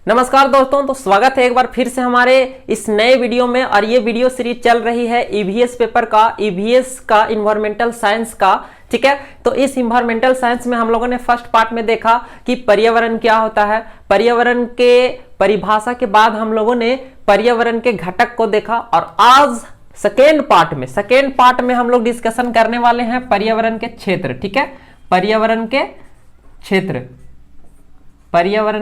नमस्कार दोस्तों, तो स्वागत है एक बार फिर से हमारे इस नए वीडियो में। और ये वीडियो सीरीज चल रही है ईवीएस पेपर का, ईवीएस का इन्वायरमेंटल साइंस का। ठीक है, तो इस इन्वायरमेंटल साइंस में हम लोगों ने फर्स्ट पार्ट में देखा कि पर्यावरण क्या होता है। पर्यावरण के परिभाषा के बाद हम लोगों ने पर्यावरण के घटक को देखा। और आज सेकेंड पार्ट में हम लोग डिस्कशन करने वाले हैं पर्यावरण के क्षेत्र। ठीक है, पर्यावरण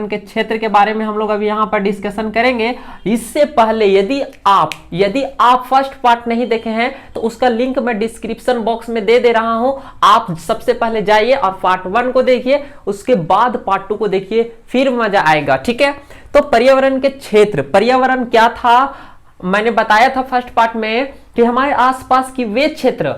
के क्षेत्र के बारे में हम लोग अभी यहां पर डिस्कशन करेंगे। इससे पहले यदि आप फर्स्ट पार्ट नहीं देखे हैं तो उसका लिंक मैं डिस्क्रिप्शन बॉक्स में दे रहा हूं। आप सबसे पहले जाइए और पार्ट 1 को देखिए, उसके बाद पार्ट 2 को देखिए, फिर मजा आएगा। ठीक है, तो पर्यावरण के क्षेत्र, पर्यावरण क्या था मैंने बताया था फर्स्ट पार्ट में कि हमारे आसपास की वे क्षेत्र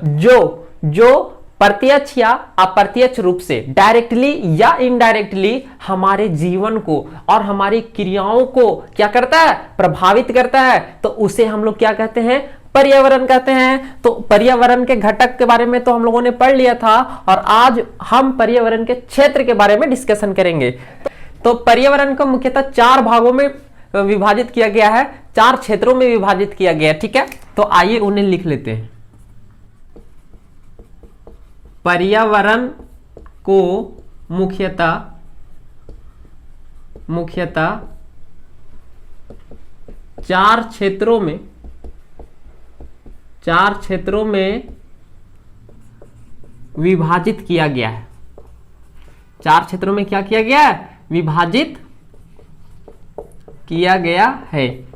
जो प्रत्यक्ष या अप्रत्यक्ष रूप से, डायरेक्टली या इनडायरेक्टली हमारे जीवन को और हमारी क्रियाओं को क्या करता है, प्रभावित करता है, तो उसे हम लोग क्या कहते हैं, पर्यावरण कहते हैं। तो पर्यावरण के घटक के बारे में तो हम लोगों ने पढ़ लिया था और आज हम पर्यावरण के क्षेत्र के बारे में डिस्कशन करेंगे। तो पर्यावरण को मुख्यतः 4 भागों में विभाजित किया गया है, 4 क्षेत्रों में विभाजित किया गया है। ठीक है, तो आइए उन्हें लिख लेते हैं। पर्यावरण को मुख्यतः 4 क्षेत्रों में विभाजित किया गया है। 4 क्षेत्रों में क्या किया गया है, विभाजित किया गया है।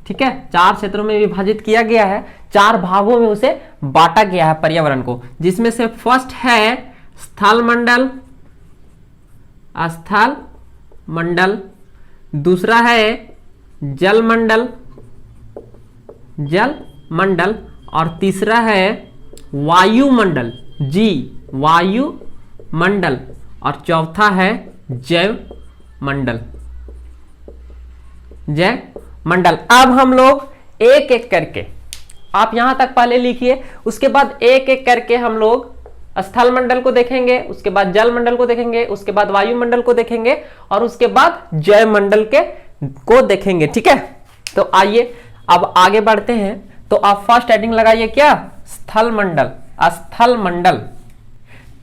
ठीक है, 4 क्षेत्रों में विभाजित किया गया है, 4 भागों में उसे बांटा गया है पर्यावरण को, जिसमें से फर्स्ट है स्थल मंडल, दूसरा है जल मंडल, और तीसरा है वायुमंडल, वायुमंडल, और चौथा है जैव मंडल। अब हम लोग एक एक करके, आप यहां तक पहले लिखिए, उसके बाद एक एक करके हम लोग स्थल मंडल को देखेंगे, उसके बाद जल मंडल को देखेंगे, उसके बाद वायुमंडल को देखेंगे और उसके बाद जैव मंडल को देखेंगे। ठीक है, तो आइए अब आगे बढ़ते हैं। तो आप फर्स्ट हेडिंग लगाइए, क्या, स्थल मंडल।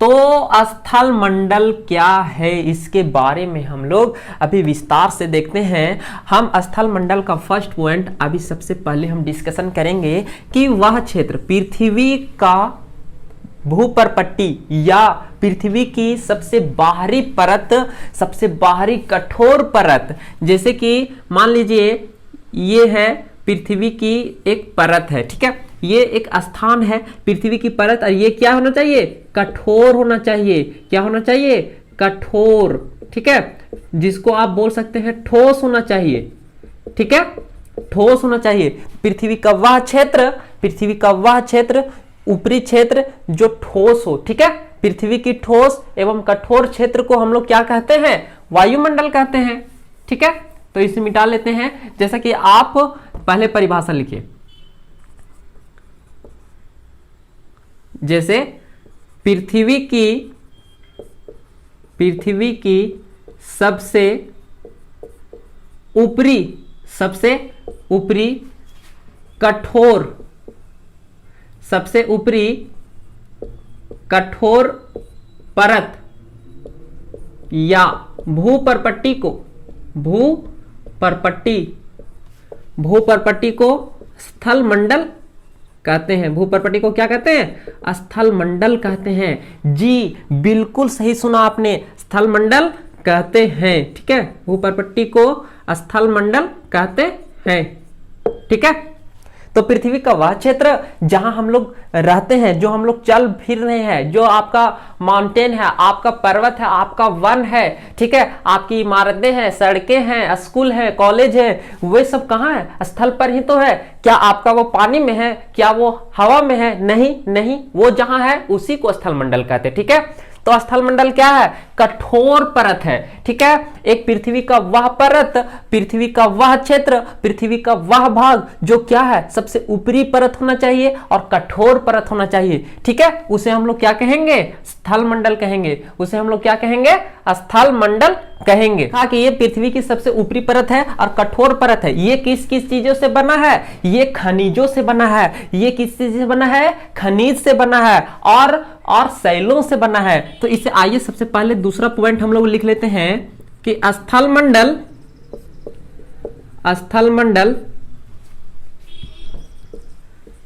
तो स्थल मंडल क्या है, इसके बारे में हम लोग अभी विस्तार से देखते हैं। हम स्थल मंडल का फर्स्ट पॉइंट अभी सबसे पहले हम डिस्कशन करेंगे कि वह क्षेत्र पृथ्वी का भूपरपट्टी या पृथ्वी की सबसे बाहरी परत, सबसे बाहरी कठोर परत, जैसे कि मान लीजिए ये है पृथ्वी की एक परत है। ठीक है, ये एक स्थान है पृथ्वी की परत, और ये क्या होना चाहिए, कठोर होना चाहिए। क्या होना चाहिए, कठोर। ठीक है, जिसको आप बोल सकते हैं ठोस होना चाहिए। ठीक है, ठोस होना चाहिए। पृथ्वी का वह क्षेत्र ऊपरी क्षेत्र जो ठोस हो। ठीक है, पृथ्वी की ठोस एवं कठोर क्षेत्र को हम लोग क्या कहते हैं, वायुमंडल कहते हैं। ठीक है, तो इसे मिटा लेते हैं। जैसा कि आप पहले परिभाषा लिखिए, जैसे पृथ्वी की सबसे ऊपरी कठोर परत या भूपरपट्टी को स्थल मंडल कहते हैं। भूपरपट्टी को क्या कहते हैं, स्थल मंडल कहते हैं। जी बिल्कुल सही सुना आपने, स्थल मंडल कहते हैं। ठीक है, भूपरपट्टी को स्थल मंडल कहते हैं। ठीक है, तो पृथ्वी का वह क्षेत्र जहां हम लोग रहते हैं, जो हम लोग चल फिर रहे हैं, जो आपका माउंटेन है, आपका पर्वत है, आपका वन है। ठीक है, आपकी इमारतें हैं, सड़कें हैं, स्कूल है, कॉलेज है, वे सब कहां है, स्थल पर ही तो है। क्या आपका वो पानी में है, क्या वो हवा में है, नहीं, वो जहां है उसी को स्थल मंडल कहते हैं। ठीक है, तो स्थल मंडल क्या है? कठोर परत है। ठीक है, एक पृथ्वी का वह परत, पृथ्वी का वह क्षेत्र, पृथ्वी का वह भाग जो क्या है? सबसे ऊपरी परत होना चाहिए और कठोर परत होना चाहिए। ठीक है, उसे हम लोग क्या कहेंगे? स्थल मंडल कहेंगे। उसे हम लोग क्या कहेंगे? स्थल मंडल कहेंगे। कहा कि ये पृथ्वी की सबसे ऊपरी परत है और कठोर परत है। ये किस किस चीजों से बना है? ये खनिजों से बना है। ये किस चीज से बना है? खनिज से बना है और शैलों से बना है। तो इसे आइए सबसे पहले दूसरा पॉइंट हम लोग लिख लेते हैं कि स्थल मंडल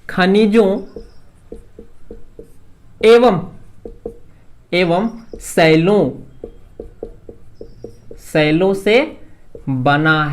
खनिजों एवं शैलों से बना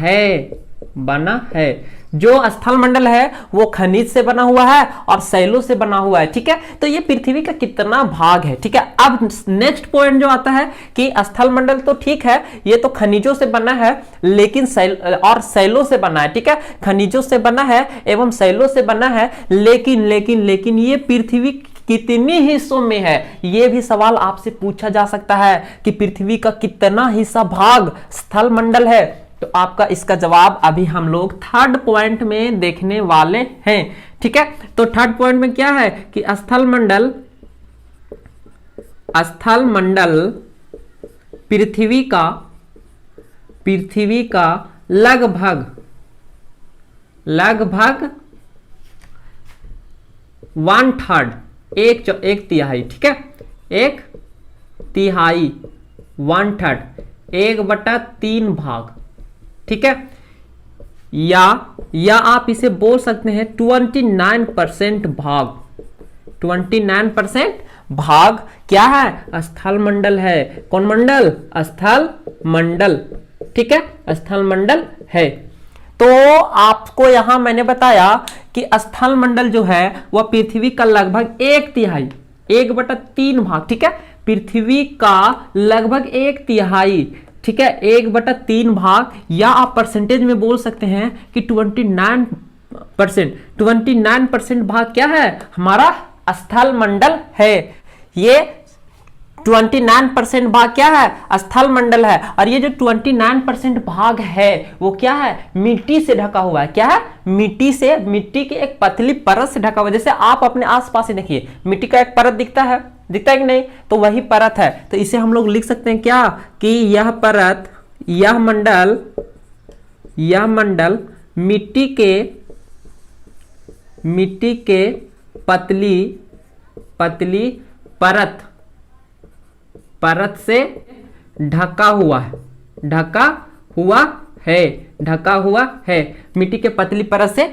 है। जो स्थल मंडल है वो खनिज से बना हुआ है और शैलों से बना हुआ है। ठीक है, तो ये पृथ्वी का कितना भाग है। ठीक है, अब नेक्स्ट पॉइंट जो आता है कि स्थल मंडल तो ठीक है, ये तो खनिजों से बना है लेकिन शैलों से बना है। ठीक है, खनिजों से बना है एवं शैलों से बना है, लेकिन ये पृथ्वी कितने हिस्सों में है? यह भी सवाल आपसे पूछा जा सकता है कि पृथ्वी का कितना हिस्सा भाग स्थल मंडल है। तो आपका इसका जवाब अभी हम लोग थर्ड पॉइंट में देखने वाले हैं। ठीक है, तो थर्ड पॉइंट में क्या है कि स्थल मंडल पृथ्वी का लगभग 1/3 एक तिहाई। ठीक है, 1/3 1/3 1/3 भाग। ठीक है, या आप इसे बोल सकते हैं 29% भाग। 29% भाग क्या है? स्थल मंडल है। कौन मंडल? स्थल मंडल। ठीक है, स्थल मंडल है। तो आपको यहां मैंने बताया कि स्थल मंडल जो है वह पृथ्वी का लगभग 1/3 1/3 भाग। ठीक है, पृथ्वी का लगभग 1/3। ठीक है, 1/3 भाग, या आप परसेंटेज में बोल सकते हैं कि 29% भाग क्या है? हमारा स्थल मंडल है। ये 29% भाग क्या है? स्थल मंडल है। और ये जो 29% भाग है वो क्या है? मिट्टी से ढका हुआ है। क्या है? मिट्टी की एक पतली परत से ढका हुआ है। जैसे आप अपने आसपास ही देखिए, मिट्टी का एक परत दिखता है कि नहीं? तो वही परत है। तो इसे हम लोग लिख सकते हैं क्या कि यह परत, यह मंडल मिट्टी के पतली परत से ढका हुआ है। मिट्टी के पतली परत से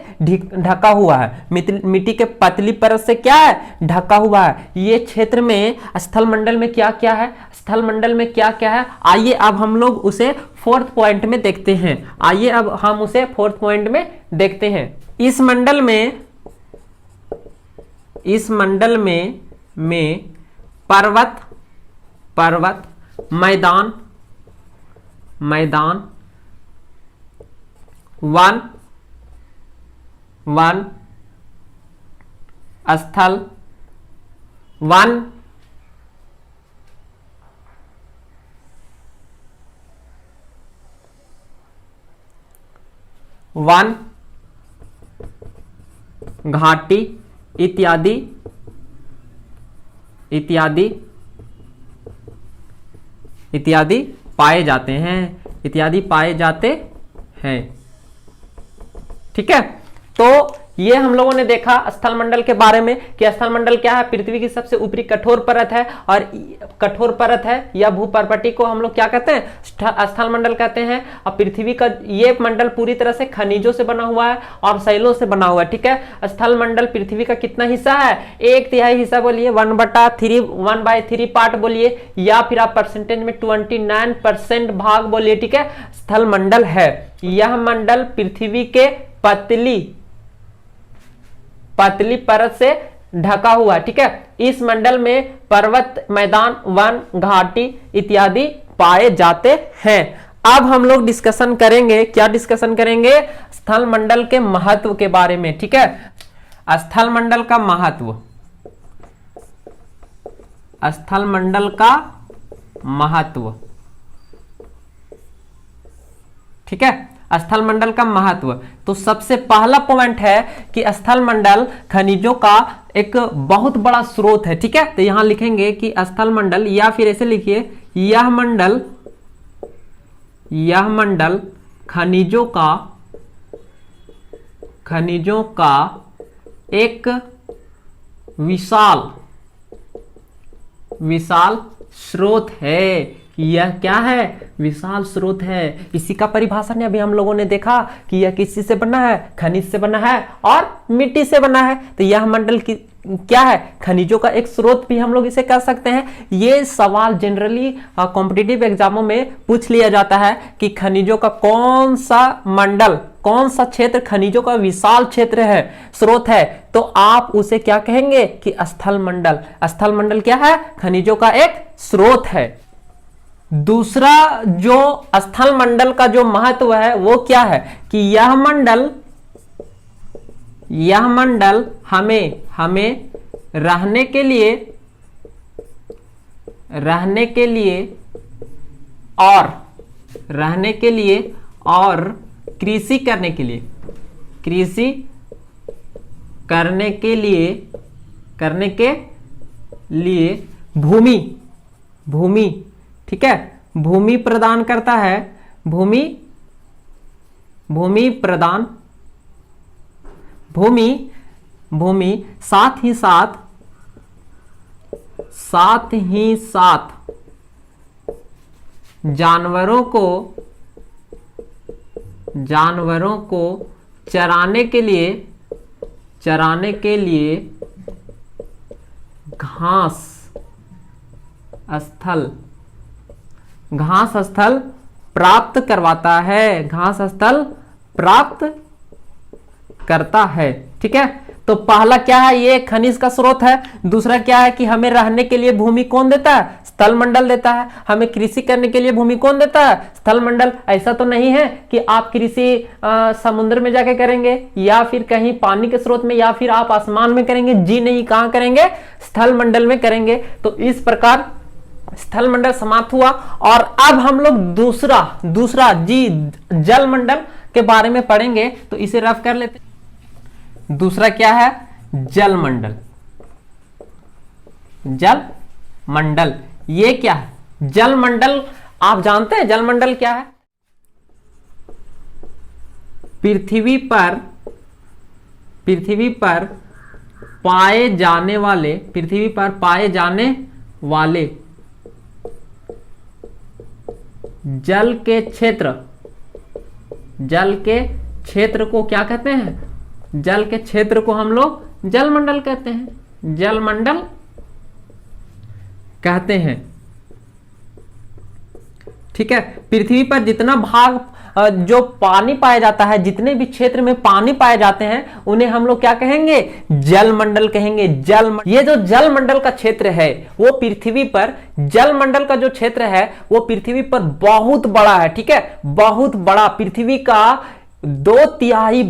ढका हुआ है। मिट्टी के पतली परत से क्या है? ढका हुआ है। ये क्षेत्र में स्थल मंडल में क्या क्या है? स्थल मंडल में क्या क्या है? आइए अब हम लोग उसे फोर्थ पॉइंट में देखते हैं। इस मंडल में पर्वत मैदान वन स्थल वन घाटी इत्यादि पाए जाते हैं। ठीक है, तो ये हम लोगों ने देखा स्थल मंडल के बारे में कि स्थल मंडल क्या है? पृथ्वी की सबसे ऊपरी कठोर परत है, और कठोर परत है या भूपर्पटी को हम लोग क्या कहते हैं? स्थल मंडल कहते हैं। और पृथ्वी का ये मंडल पूरी तरह से खनिजों से बना हुआ है और शैलों से बना हुआ है। ठीक है, स्थल मंडल पृथ्वी का कितना हिस्सा है? 1/3 हिस्सा बोलिए, 1/3 पार्ट बोलिए, या फिर आप परसेंटेज में 29% भाग बोलिए। ठीक है, स्थल मंडल है। यह मंडल पृथ्वी के पतली परत से ढका हुआ। ठीक है, इस मंडल में पर्वत मैदान वन घाटी इत्यादि पाए जाते हैं। अब हम लोग डिस्कशन करेंगे, क्या डिस्कशन करेंगे? स्थल मंडल के महत्व के बारे में। ठीक है, स्थल मंडल का महत्व, स्थल मंडल का महत्व, ठीक है, स्थल मंडल का महत्व। तो सबसे पहला पॉइंट है कि स्थल मंडल खनिजों का एक बहुत बड़ा स्रोत है, ठीक है। तो यहां लिखेंगे कि स्थल मंडल, या फिर ऐसे लिखिए यह मंडल खनिजों का एक विशाल स्रोत है। यह क्या है? विशाल स्रोत है। इसी का परिभाषण अभी हम लोगों ने देखा कि यह किस चीज से बना है? खनिज से बना है और मिट्टी से बना है। तो यह मंडल की क्या है? खनिजों का एक स्रोत भी हम लोग इसे कह सकते हैं। ये सवाल जनरली कॉम्पिटिटिव एग्जामों में पूछ लिया जाता है कि खनिजों का कौन सा मंडल, कौन सा क्षेत्र खनिजों का विशाल क्षेत्र है, स्रोत है, तो आप उसे क्या कहेंगे कि स्थल मंडल। स्थल मंडल क्या है? खनिजों का एक स्रोत है। दूसरा जो स्थल मंडल का जो महत्व है वो क्या है कि यह मंडल हमें रहने के लिए और कृषि करने के लिए भूमि, ठीक है, भूमि प्रदान करता है। भूमि साथ ही साथ जानवरों को चराने के लिए घास स्थल प्राप्त करवाता है, घास स्थल प्राप्त करता है, ठीक है। तो पहला क्या है? ये खनिज का स्रोत है। दूसरा क्या है कि हमें रहने के लिए भूमि कौन देता है? स्थल मंडल देता है। हमें कृषि करने के लिए भूमि कौन देता है? स्थल मंडल। ऐसा तो नहीं है कि आप कृषि समुद्र में जाके करेंगे या फिर कहीं पानी के स्रोत में या फिर आप आसमान में करेंगे। जी नहीं, कहां करेंगे? स्थल मंडल में करेंगे। तो इस प्रकार स्थल मंडल समाप्त हुआ। और अब हम लोग दूसरा जी जल मंडल के बारे में पढ़ेंगे। तो इसे रफ कर लेते हैं। दूसरा क्या है? जल मंडल। ये क्या है? जल मंडल आप जानते हैं जल मंडल क्या है? पृथ्वी पर पाए जाने वाले जल के क्षेत्र को क्या कहते हैं? जल के क्षेत्र को हम लोग जल मंडल कहते हैं। जल मंडल कहते हैं, ठीक है। पृथ्वी पर जितना भाग जो पानी पाया जाता है, जितने भी क्षेत्र में पानी पाए जाते हैं, उन्हें हम लोग क्या कहेंगे? जल मंडल कहेंगे। ये जो जल मंडल का क्षेत्र है वो पृथ्वी पर, जल मंडल का जो क्षेत्र है वो पृथ्वी पर बहुत बड़ा है, ठीक है, बहुत बड़ा। पृथ्वी का 2/3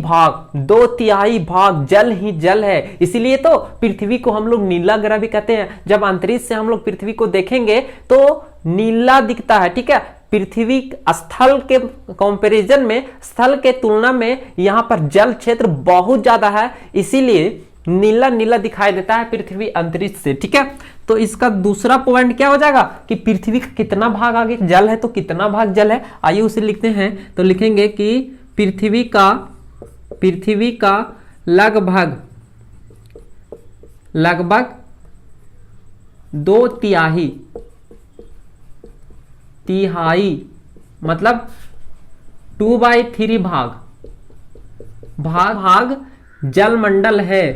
भाग जल ही जल है। इसीलिए तो पृथ्वी को हम लोग नीला ग्रह भी कहते हैं। जब अंतरिक्ष से हम लोग पृथ्वी को देखेंगे तो नीला दिखता है, ठीक है। पृथ्वी स्थल के कंपैरिजन में, स्थल के तुलना में यहां पर जल क्षेत्र बहुत ज्यादा है, इसीलिए नीला नीला दिखाई देता है पृथ्वी अंतरिक्ष से, ठीक है। तो इसका दूसरा पॉइंट क्या हो जाएगा कि पृथ्वी का कितना भाग आगे जल है तो कितना भाग जल है। आइए उसे लिखते हैं। तो लिखेंगे कि पृथ्वी का लगभग 2/3 मतलब 2/3 भाग जल मंडल है,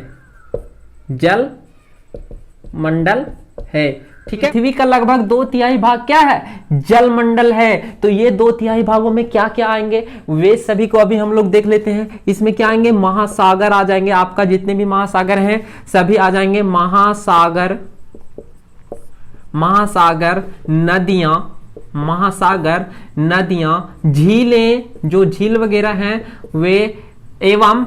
ठीक है। पृथ्वी का लगभग 2/3 भाग क्या है? जल मंडल है। तो ये 2/3 भागों में क्या क्या आएंगे वे सभी को अभी हम लोग देख लेते हैं। इसमें क्या आएंगे? महासागर आ जाएंगे। आपका जितने भी महासागर हैं सभी आ जाएंगे। महासागर, नदियां, झीलें, जो झील वगैरह हैं वे, एवं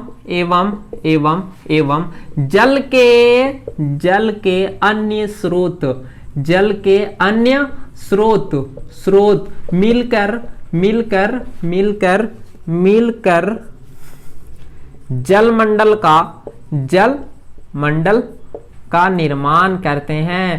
जल के अन्य स्रोत स्रोत मिलकर मिलकर मिलकर मिलकर जलमंडल का निर्माण करते हैं,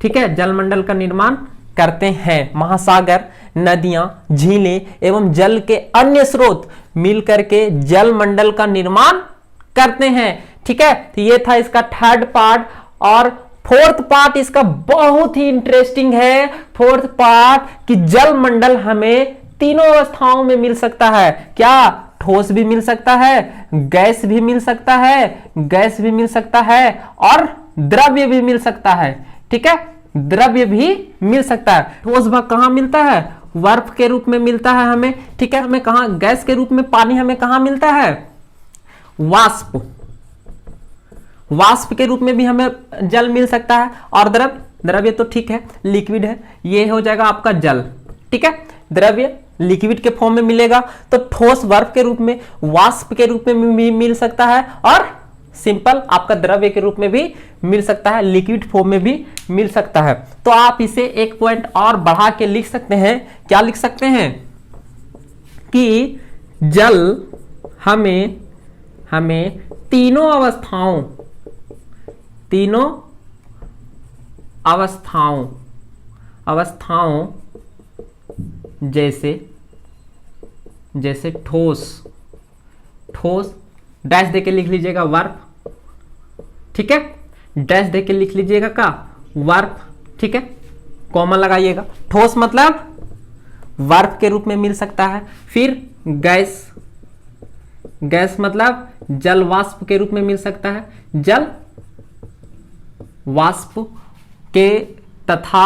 ठीक है, जलमंडल का निर्माण करते हैं। महासागर, नदियां, झीलें एवं जल के अन्य स्रोत मिलकर के जलमंडल का निर्माण करते हैं, ठीक है। तो ये था इसका थर्ड पार्ट। और फोर्थ पार्ट इसका बहुत ही इंटरेस्टिंग है। फोर्थ पार्ट कि जलमंडल हमें तीनों अवस्थाओं में मिल सकता है। क्या? ठोस भी मिल सकता है, गैस भी मिल सकता है और द्रव्य भी मिल सकता है, ठीक है, द्रव्य भी मिल सकता है। ठोस भाग कहां मिलता है? बर्फ के रूप में मिलता है हमें, ठीक है। हमें कहां? गैस के रूप में पानी हमें कहां मिलता है? वाष्प के रूप में भी हमें जल मिल सकता है। और द्रव्य तो ठीक है, लिक्विड है, ये हो जाएगा आपका जल, ठीक है। द्रव्य लिक्विड के फॉर्म में मिलेगा, तो ठोस बर्फ के रूप में, वाष्प के रूप में भी मिल सकता है और सिंपल आपका द्रव्य के रूप में भी मिल सकता है, लिक्विड फॉर्म में भी मिल सकता है। तो आप इसे एक पॉइंट और बढ़ा के लिख सकते हैं। क्या लिख सकते हैं? कि जल हमें तीनों अवस्थाओं जैसे ठोस डैश देके लिख लीजिएगा बर्फ, ठीक है, डैश देके लिख लीजिएगा का बर्फ, ठीक है, कॉमा लगाइएगा। ठोस मतलब बर्फ के रूप में मिल सकता है। फिर गैस मतलब जल वाष्प के रूप में मिल सकता है, जल वाष्प के तथा,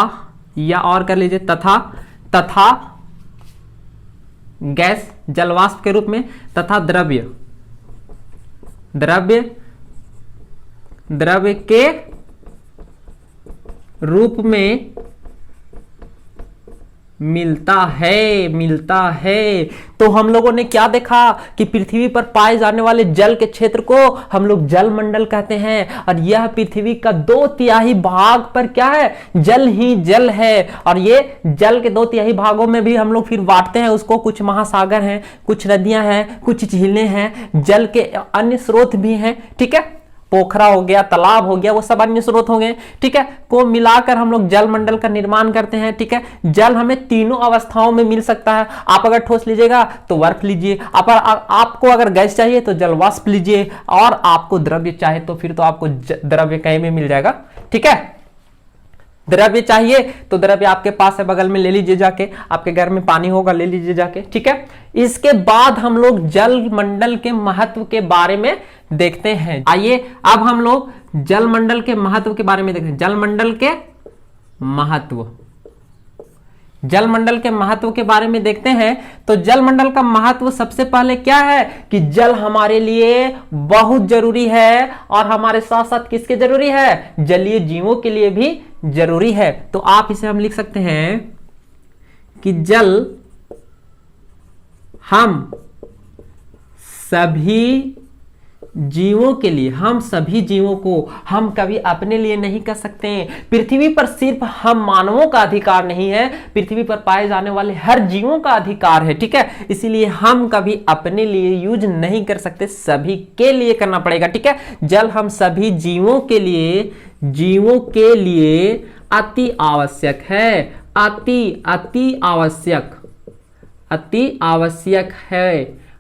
या और कर लीजिए तथा गैस जल वाष्प के रूप में, तथा द्रव्य के रूप में मिलता है। तो हम लोगों ने क्या देखा कि पृथ्वी पर पाए जाने वाले जल के क्षेत्र को हम लोग जलमंडल कहते हैं। और यह पृथ्वी का 2/3 भाग पर क्या है? जल ही जल है। और ये जल के 2/3 भागों में भी हम लोग फिर बांटते हैं उसको। कुछ महासागर हैं, कुछ नदियां हैं, कुछ झीलें हैं, जल के अन्य स्रोत भी हैं, ठीक है, पोखरा हो गया, तालाब हो गया, वो सब अन्य स्रोत हो गए, ठीक है, को मिलाकर हम लोग जलमंडल का निर्माण करते हैं, ठीक है। जल हमें तीनों अवस्थाओं में मिल सकता है। आप अगर ठोस लीजिएगा तो बर्फ लीजिए, आपको अगर गैस चाहिए तो जल वाष्प लीजिए, और आपको द्रव्य चाहे तो फिर तो आपको द्रव्य कहीं में मिल जाएगा, ठीक है। द्रव्य चाहिए तो द्रव्य आपके पास है, बगल में ले लीजिए जाके, आपके घर में पानी होगा, ले लीजिए जाके, ठीक है। इसके बाद हम लोग जलमंडल के महत्व के बारे में देखते हैं। आइए अब हम लोग जलमंडल के महत्व के बारे में देखते हैं। जलमंडल के महत्व के बारे में देखते हैं। तो जलमंडल का महत्व सबसे पहले क्या है कि जल हमारे लिए बहुत जरूरी है, और हमारे साथ साथ किसके जरूरी है? जलीय जीवों के लिए भी जरूरी है। तो आप इसे हम लिख सकते हैं कि जल हम सभी जीवों के लिए, हम सभी जीवों को, हम कभी अपने लिए नहीं कर सकते। पृथ्वी पर सिर्फ हम मानवों का अधिकार नहीं है, पृथ्वी पर पाए जाने वाले हर जीवों का अधिकार है, ठीक है। इसीलिए हम कभी अपने लिए यूज नहीं कर सकते, सभी के लिए करना पड़ेगा, ठीक है। जल हम सभी जीवों के लिए अति आवश्यक है, अति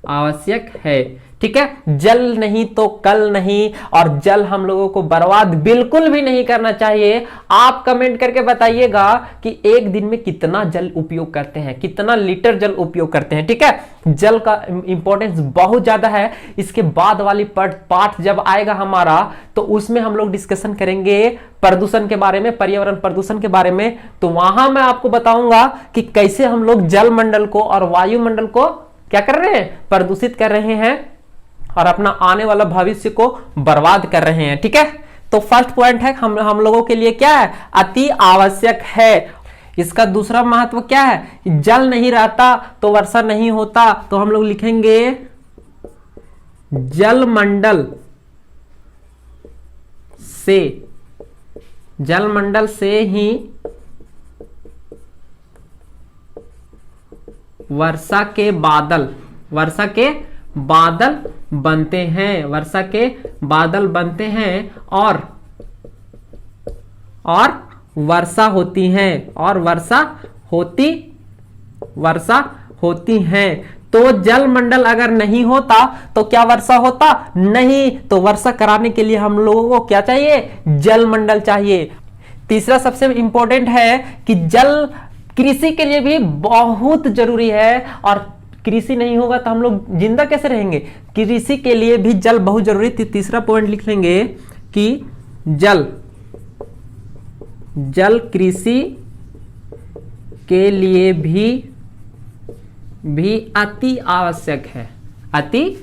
आवश्यक है, ठीक है। जल नहीं तो कल नहीं, और जल हम लोगों को बर्बाद बिल्कुल भी नहीं करना चाहिए। आप कमेंट करके बताइएगा कि एक दिन में कितना जल उपयोग करते हैं, कितना लीटर जल उपयोग करते हैं, ठीक है। जल का इंपॉर्टेंस बहुत ज्यादा है। इसके बाद वाली पार्ट जब आएगा हमारा, तो उसमें हम लोग डिस्कशन करेंगे प्रदूषण के बारे में, पर्यावरण प्रदूषण के बारे में। तो वहां मैं आपको बताऊंगा कि कैसे हम लोग जलमंडल को और वायुमंडल को क्या कर रहे हैं? प्रदूषित कर रहे हैं, और अपना आने वाला भविष्य को बर्बाद कर रहे हैं, ठीक है। तो फर्स्ट पॉइंट है हम लोगों के लिए क्या है? अति आवश्यक है। इसका दूसरा महत्व क्या है? जल नहीं रहता तो वर्षा नहीं होता। तो हम लोग लिखेंगे जलमंडल से जलमंडल से ही वर्षा के बादल बनते हैं, वर्षा के बादल बनते हैं और वर्षा होती है, और वर्षा होती है। तो जलमंडल अगर नहीं होता तो क्या वर्षा होता? नहीं। तो वर्षा कराने के लिए हम लोगों को क्या चाहिए? जलमंडल चाहिए। तीसरा सबसे इंपॉर्टेंट है कि जल कृषि के लिए भी बहुत जरूरी है, और कृषि नहीं होगा तो हम लोग जिंदा कैसे रहेंगे? कृषि के लिए भी जल बहुत जरूरी। तीसरा पॉइंट लिख लेंगे कि जल कृषि के लिए भी अति आवश्यक है, अति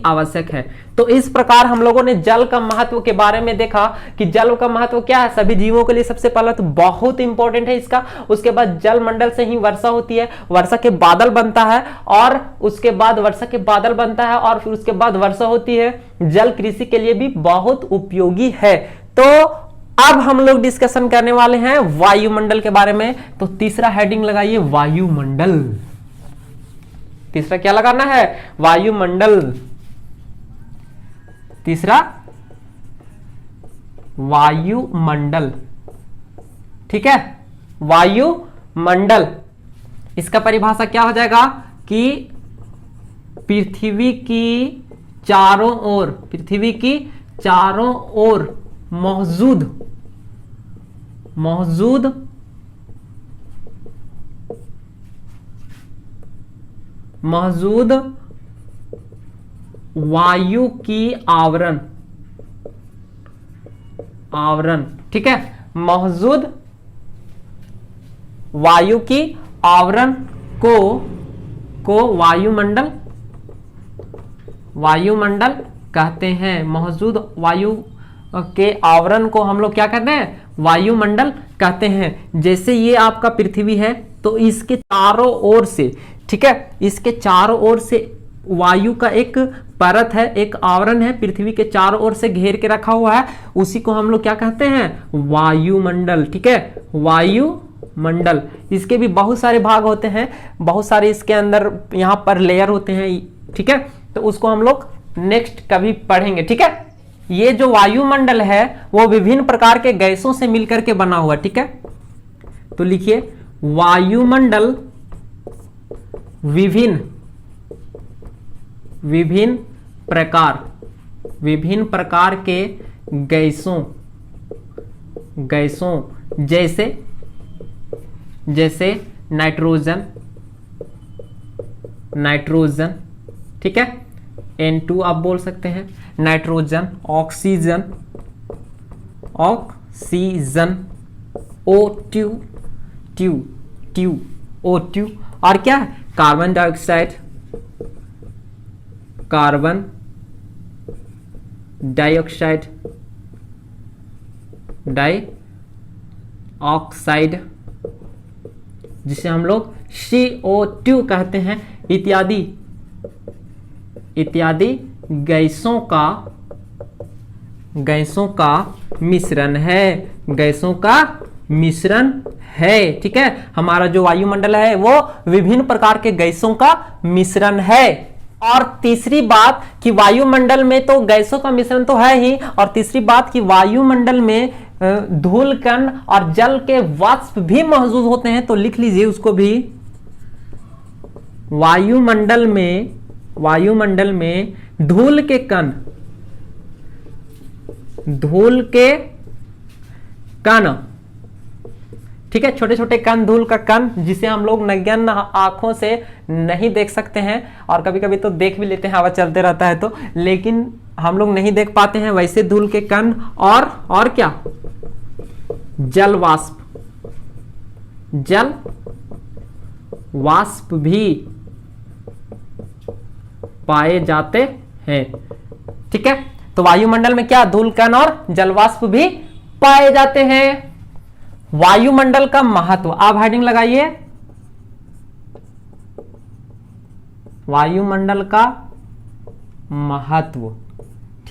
आवश्यक है। तो इस प्रकार हम लोगों ने जल का महत्व के बारे में देखा कि जल का महत्व क्या है सभी जीवों के लिए। सबसे पहला तो बहुत इंपॉर्टेंट है इसका। उसके बाद जलमंडल से ही वर्षा होती है, वर्षा के बादल बनता है, और उसके बाद वर्षा के बादल बनता है और फिर उसके बाद वर्षा होती है। जल कृषि के लिए भी बहुत उपयोगी है। तो अब हम लोग डिस्कशन करने वाले हैं वायुमंडल के बारे में। तो तीसरा हेडिंग लगाइए वायुमंडल। तीसरा क्या लगाना है? वायुमंडल। तीसरा वायुमंडल, ठीक है। वायुमंडल, इसका परिभाषा क्या हो जाएगा कि पृथ्वी की चारों ओर मौजूद वायु की आवरण, ठीक है। मौजूद वायु की आवरण को वायुमंडल कहते हैं। मौजूद वायु के आवरण को हम लोग क्या कहते हैं? वायुमंडल कहते हैं। जैसे ये आपका पृथ्वी है तो इसके चारों ओर से, ठीक है, इसके चारों ओर से वायु का एक परत है, एक आवरण है, पृथ्वी के चारों ओर से घेर के रखा हुआ है। उसी को हम लोग क्या कहते हैं? वायुमंडल, ठीक है। वायुमंडल, इसके भी बहुत सारे भाग होते हैं, बहुत सारे इसके अंदर यहाँ पर लेयर होते हैं, ठीक है। तो उसको हम लोग नेक्स्ट कभी पढ़ेंगे, ठीक है। ये जो वायुमंडल है वो विभिन्न प्रकार के गैसों से मिलकर के बना हुआ, ठीक है। तो लिखिए वायुमंडल विभिन्न प्रकार के गैसों जैसे नाइट्रोजन, ठीक है, N2 आप बोल सकते हैं, नाइट्रोजन, ऑक्सीजन, O2, और क्या है? कार्बन डाइऑक्साइड, जिसे हम लोग CO2 कहते हैं, इत्यादि गैसों का मिश्रण है, ठीक है। हमारा जो वायुमंडल है वो विभिन्न प्रकार के गैसों का मिश्रण है। और तीसरी बात कि वायुमंडल में तो गैसों का मिश्रण तो है ही, और तीसरी बात कि वायुमंडल में धूल कण और जल के वाष्प भी मौजूद होते हैं। तो लिख लीजिए उसको भी, वायुमंडल में धूल के कण, ठीक है, छोटे छोटे कण, धूल का कण, जिसे हम लोग नग्न आंखों से नहीं देख सकते हैं, और कभी कभी तो देख भी लेते हैं, हवा चलते रहता है तो, लेकिन हम लोग नहीं देख पाते हैं वैसे धूल के कण, और क्या? जल वाष्प भी पाए जाते हैं, ठीक है। तो वायुमंडल में क्या? धूल कण और जल वाष्प भी पाए जाते हैं। वायुमंडल का महत्व, आप हेडिंग लगाइए वायुमंडल का महत्व,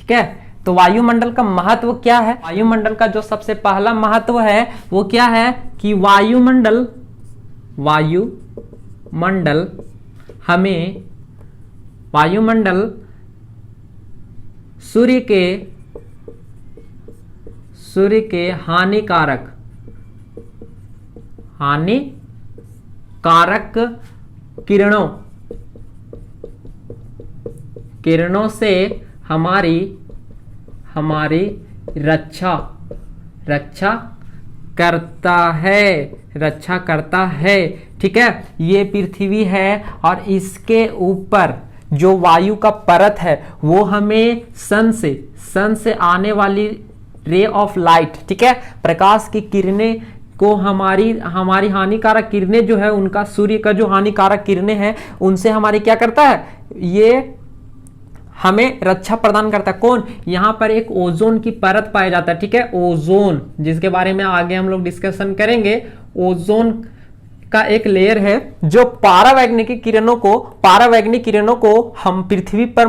ठीक है। तो वायुमंडल का महत्व क्या है? वायुमंडल का जो सबसे पहला महत्व है वो क्या है कि वायुमंडल हमें सूर्य के हानिकारक किरणों से हमारी रक्षा करता है। ठीक है, ये पृथ्वी है और इसके ऊपर जो वायु का परत है वो हमें सन से आने वाली रे ऑफ लाइट, ठीक है, प्रकाश की किरणें को हमारी हानिकारक किरणें जो है उनका, सूर्य का जो हानिकारक किरणें हैं उनसे हमारी क्या करता है, ये हमें रक्षा प्रदान करता है। कौन? यहां पर एक ओजोन की परत पाया जाता है, ठीक है, ओजोन, जिसके बारे में आगे हम लोग डिस्कशन करेंगे। ओजोन का एक लेयर है जो परावैंगनिक किरणों को हम पृथ्वी पर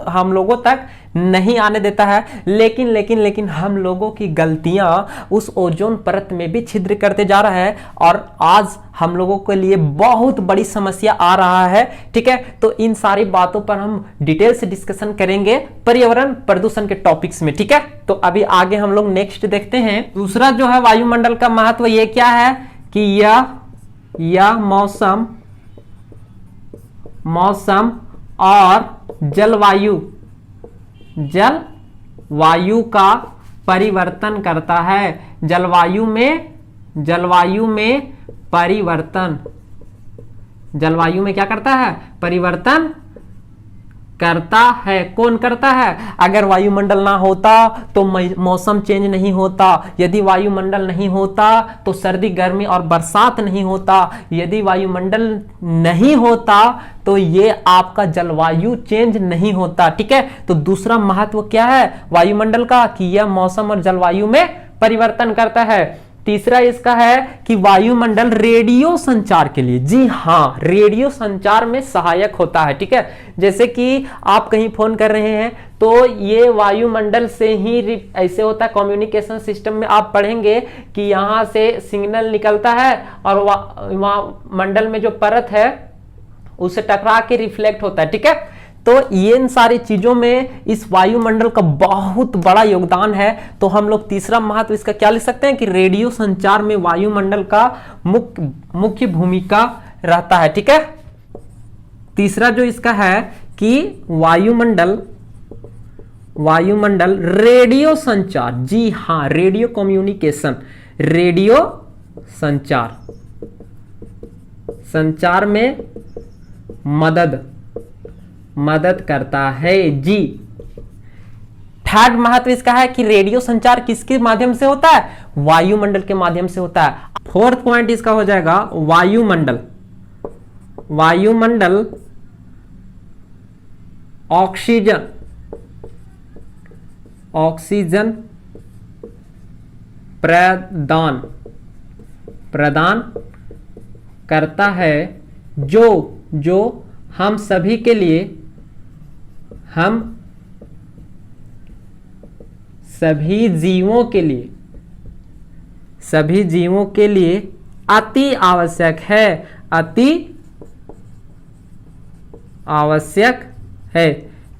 हम लोगों तक नहीं आने देता है, लेकिन हम लोगों की गलतियां उस ओजोन परत में भी छिद्र करते जा रहा है और आज हम लोगों के लिए बहुत बड़ी समस्या आ रहा है। ठीक है, तो इन सारी बातों पर हम डिटेल से डिस्कशन करेंगे पर्यावरण प्रदूषण के टॉपिक्स में। ठीक है, तो अभी आगे हम लोग नेक्स्ट देखते हैं। दूसरा जो है वायुमंडल का महत्व ये क्या है कि यह मौसम और जलवायु का परिवर्तन करता है। जलवायु में क्या करता है? परिवर्तन करता है। कौन करता है? अगर वायुमंडल ना होता तो मौसम चेंज नहीं होता, यदि वायुमंडल नहीं होता तो सर्दी गर्मी और बरसात नहीं होता, यदि वायुमंडल नहीं होता तो ये आपका जलवायु चेंज नहीं होता। ठीक है, तो दूसरा महत्व क्या है वायुमंडल का कि यह मौसम और जलवायु में परिवर्तन करता है। तीसरा इसका है कि वायुमंडल रेडियो संचार के लिए, जी हाँ, रेडियो संचार में सहायक होता है। ठीक है, जैसे कि आप कहीं फोन कर रहे हैं तो ये वायुमंडल से ही ऐसे होता है। कम्युनिकेशन सिस्टम में आप पढ़ेंगे कि यहां से सिग्नल निकलता है और मंडल में जो परत है उससे टकरा के रिफ्लेक्ट होता है। ठीक है, तो ये इन सारी चीजों में इस वायुमंडल का बहुत बड़ा योगदान है। तो हम लोग तीसरा महत्व इसका क्या लिख सकते हैं कि रेडियो संचार में वायुमंडल का मुख्य भूमिका रहता है। ठीक है, तीसरा जो इसका है कि वायुमंडल रेडियो संचार, जी हां, रेडियो कम्युनिकेशन, रेडियो संचार में मदद करता है। जी, थर्ड महत्व इसका है कि रेडियो संचार किसके माध्यम से होता है? वायुमंडल के माध्यम से होता है। फोर्थ पॉइंट इसका हो जाएगा वायुमंडल ऑक्सीजन प्रदान करता है जो हम सभी के लिए, हम सभी जीवों के लिए अति आवश्यक है।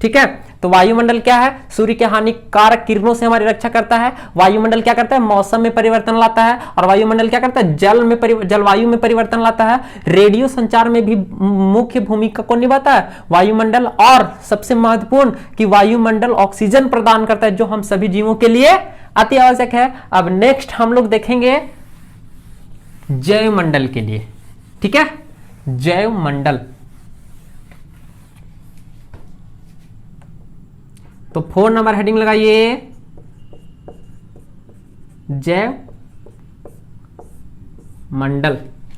ठीक है, तो वायुमंडल क्या है? सूर्य के हानिकारक किरणों से हमारी रक्षा करता है। वायुमंडल क्या करता है? मौसम में परिवर्तन लाता है। और वायुमंडल क्या करता है? जलवायु में परिवर्तन लाता है। रेडियो संचार में भी मुख्य भूमिका को निभाता है वायुमंडल। और सबसे महत्वपूर्ण कि वायुमंडल ऑक्सीजन प्रदान करता है जो हम सभी जीवों के लिए अति आवश्यक है। अब नेक्स्ट हम लोग देखेंगे जैवमंडल के लिए। ठीक है, जैवमंडल, तो 4 नंबर हेडिंग लगाइए, जैवमंडल।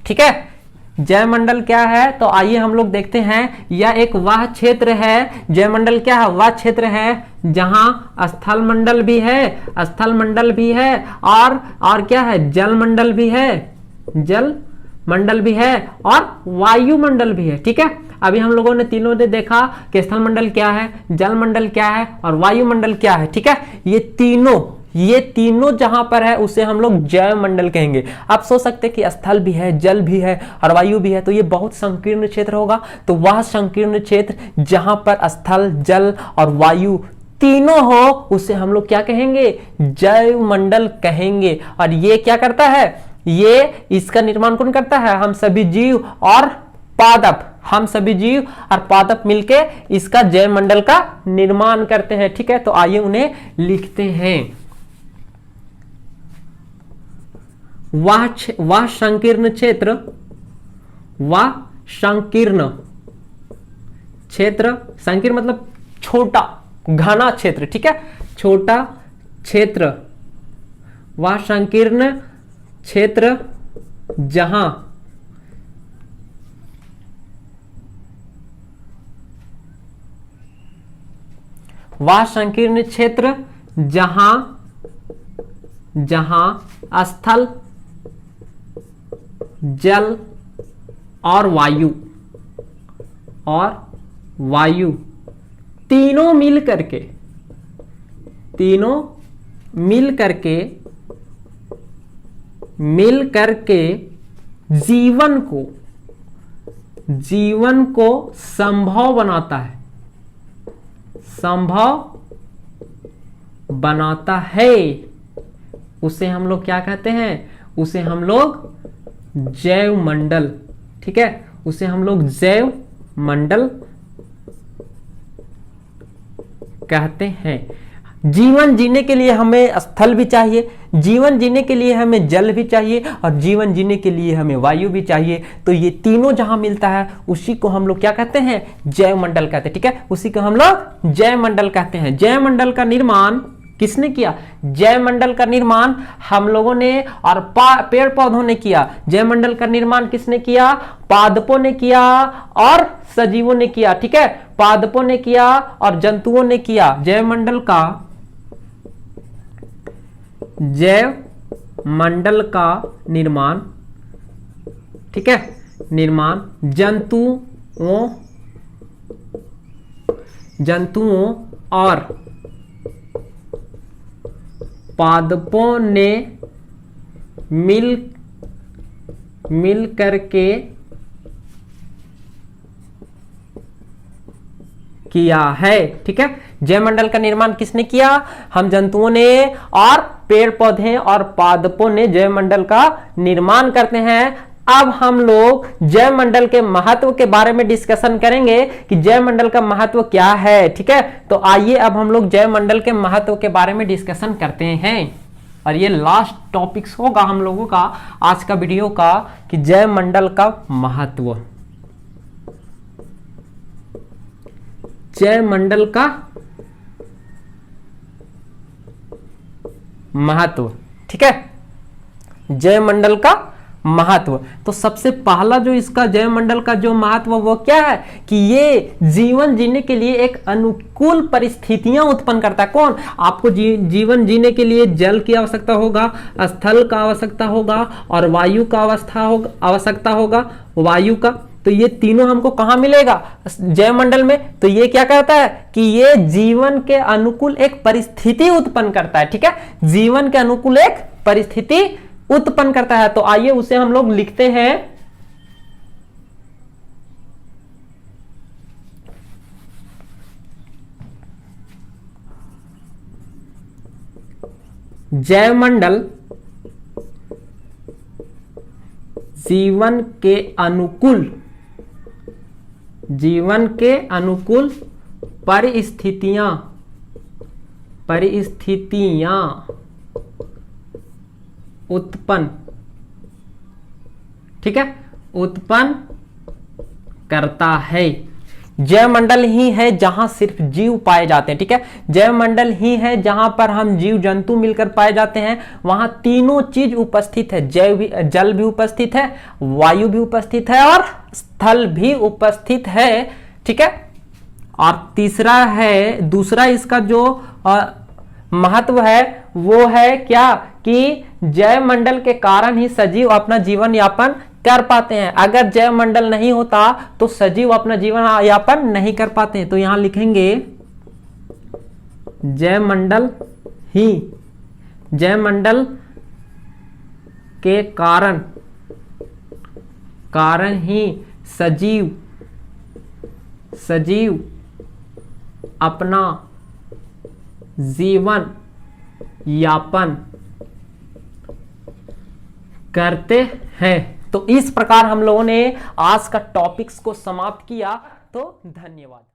ठीक है, जैवमंडल क्या है? तो आइए हम लोग देखते हैं। यह एक वह क्षेत्र है, जैवमंडल क्या है? वह क्षेत्र है जहां स्थलमंडल भी है और क्या है? जलमंडल भी है और वायुमंडल भी है। ठीक है, अभी हम लोगों ने तीनों ने देखा कि स्थल मंडल क्या है, जल मंडल क्या है और वायुमंडल क्या है। ठीक है, ये तीनों जहां पर है उसे हम लोग जैव मंडल कहेंगे। आप सोच सकते हैं कि स्थल भी है, जल भी है और वायु भी है, तो ये बहुत संकीर्ण क्षेत्र होगा। तो वह संकीर्ण क्षेत्र जहां पर स्थल, जल और वायु तीनों हो उसे हम लोग क्या कहेंगे, जैव मंडल कहेंगे। और ये क्या करता है, ये इसका निर्माण कौन करता है, हम सभी जीव और पादप, हम सभी जीव और पादप मिलके इसका जैव मंडल का निर्माण करते हैं। ठीक है, तो आइए उन्हें लिखते हैं। वह संकीर्ण क्षेत्र, वह संकीर्ण क्षेत्र, संकीर्ण मतलब छोटा, घना क्षेत्र। ठीक है, छोटा क्षेत्र, वह संकीर्ण क्षेत्र जहां वह संकीर्ण क्षेत्र जहां स्थल, जल और वायु तीनों मिल करके जीवन को संभव बनाता है, उसे हम लोग क्या कहते हैं, उसे हम लोग जैव मंडल, ठीक है, उसे हम लोग जैव मंडल कहते हैं। जीवन जीने के लिए हमें स्थल भी चाहिए, जीवन जीने के लिए हमें जल भी चाहिए और जीवन जीने के लिए हमें वायु भी चाहिए। तो ये तीनों जहां मिलता है उसी को हम लोग क्या कहते हैं, जैव मंडल कहते हैं। ठीक है, उसी को हम लोग जैव मंडल कहते हैं। जैव मंडल का निर्माण किसने किया, जैव मंडल का निर्माण हम लोगों ने और पेड़ पौधों ने किया। जैव मंडल का निर्माण किसने किया, पादपों ने किया और सजीवों ने किया। ठीक है, पादपों ने किया और जंतुओं ने किया। जैव मंडल का निर्माण, ठीक है, निर्माण जंतुओं और पादपों ने मिल करके किया है। ठीक है, जैव मंडल का निर्माण किसने किया, हम जंतुओं ने और पेड़ पौधे और पादपों ने जैव मंडल का निर्माण करते हैं। अब हम लोग जैव मंडल के महत्व के बारे में डिस्कशन करेंगे कि जैव मंडल का महत्व क्या है। ठीक है, तो आइए अब हम लोग जैव मंडल के महत्व के बारे में डिस्कशन करते हैं और ये लास्ट टॉपिक्स होगा हम लोगों का आज का वीडियो का कि जैव मंडल का महत्व। जैव मंडल का महत्व, ठीक है, जैव मंडल का महत्व। तो सबसे पहला जो इसका जैव मंडल का जो महत्व वो क्या है कि ये जीवन जीने के लिए एक अनुकूल परिस्थितियां उत्पन्न करता है। कौन, आपको जीवन जीने के लिए जल की आवश्यकता होगा, स्थल का आवश्यकता होगा और वायु का आवश्यकता होगा, वायु का। तो ये तीनों हमको कहां मिलेगा, जैव मंडल में। तो ये क्या करता है कि ये जीवन के अनुकूल एक परिस्थिति उत्पन्न करता है। ठीक है, जीवन के अनुकूल एक परिस्थिति उत्पन्न करता है। तो आइए उसे हम लोग लिखते हैं। जैव मंडल जीवन के अनुकूल परिस्थितियां उत्पन्न, ठीक है, उत्पन्न करता है। जैव मंडल ही है जहां सिर्फ जीव पाए जाते हैं। ठीक है, जैव मंडल ही है जहां पर हम जीव जंतु मिलकर पाए जाते हैं। वहां तीनों चीज उपस्थित है, जल भी उपस्थित है, वायु भी उपस्थित है और स्थल भी उपस्थित है। ठीक है, और दूसरा इसका जो महत्व है वो है क्या कि जैव मंडल के कारण ही सजीव अपना जीवन यापन कर पाते हैं। अगर जैव मंडल नहीं होता तो सजीव अपना जीवन यापन नहीं कर पाते हैं। तो यहां लिखेंगे जैव मंडल के कारण ही सजीव अपना जीवन यापन करते हैं। तो इस प्रकार हम लोगों ने आज का टॉपिक्स को समाप्त किया। तो धन्यवाद।